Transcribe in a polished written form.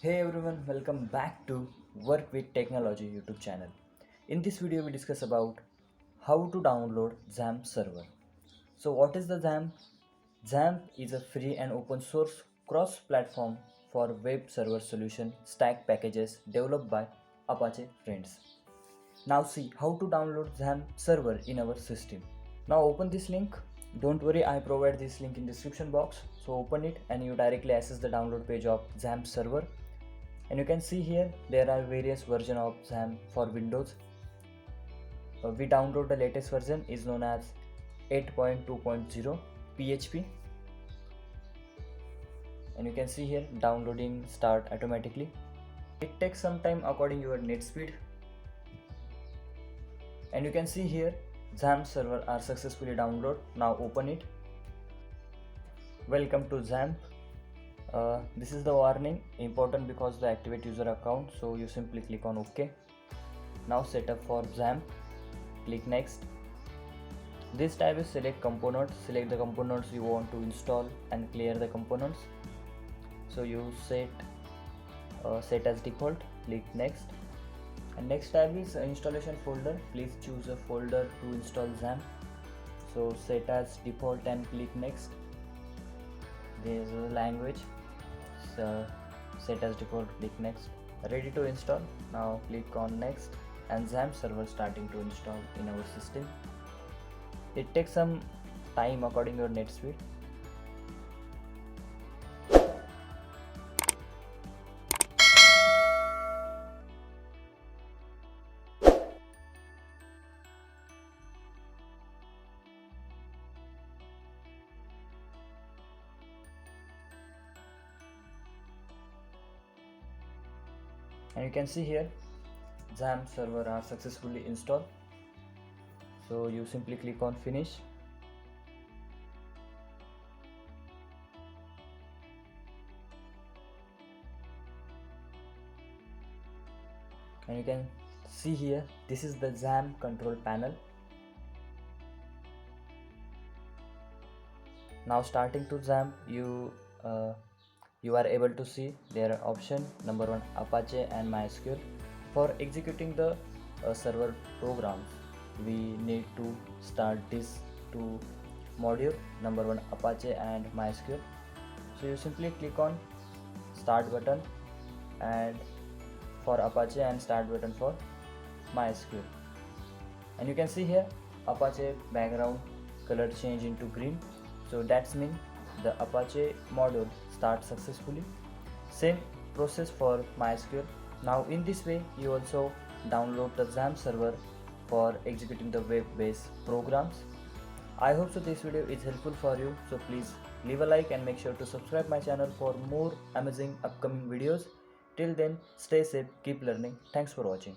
Hey everyone, welcome back to Work with Technology YouTube channel. In this video we discuss about how to download XAMPP server. So what is the XAMPP? XAMPP is a free and open source cross-platform for web server solution stack packages developed by Apache Friends. Now see how to download XAMPP server in our system. Now open this link. Don't worry, I provide this link in description box. So open it and you directly access the download page of XAMPP server. And you can see here there are various versions of XAMPP for Windows. We download the latest version is known as 8.2.0 PHP, and you can see here downloading start automatically. It takes some time according to your net speed, and you can see here XAMPP server are successfully downloaded. Now open it. Welcome to XAMPP. This is the warning, important because the activate user account, so you simply click on OK. Now setup for XAMPP, click next. This tab is select components, select the components you want to install and clear the components. So you set as default, click next. And next tab is installation folder, please choose a folder to install XAMPP. So set as default and click next. There is a language, so set as default, click next. Ready to install, now click on next, and XAMPP server starting to install in our system. It takes some time according to your net speed. And you can see here XAMPP server are successfully installed. So you simply click on finish. And you can see here this is the XAMPP control panel. Now starting to XAMPP, you are able to see their option number 1 Apache and MySQL. For executing the server programs, we need to start these two modules, number 1 Apache and MySQL. So you simply click on start button and for Apache and start button for MySQL. And you can see here Apache background color change into green. So that's mean the Apache module starts successfully. Same process for MySQL. Now in this way you also download the XAMPP server for executing the web-based programs. I hope so this video is helpful for you. So please leave a like and make sure to subscribe my channel for more amazing upcoming videos. Till then, stay safe, keep learning. Thanks for watching.